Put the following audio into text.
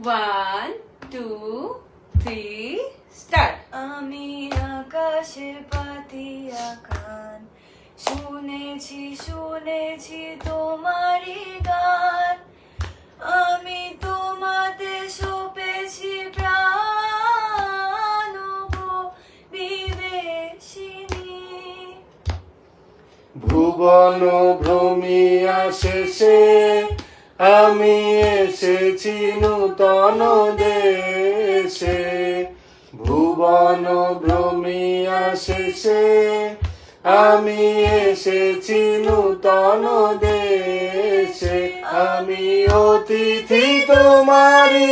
1, 2, 3, start. আমি আকাশের পাতিয়া কান, শুনেছি শুনেছি তোমারই গান। আমি তোমাতে সপেছি প্রাণ গো বিদেশিনী। ভুবন ভ্রমিয়া শেষে আমি এসেছি নূতন দেশে। ভুবন ভ্রমিয়া শেষে আমি এসেছি নূতন দেশে। আমি অতিথি তোমারি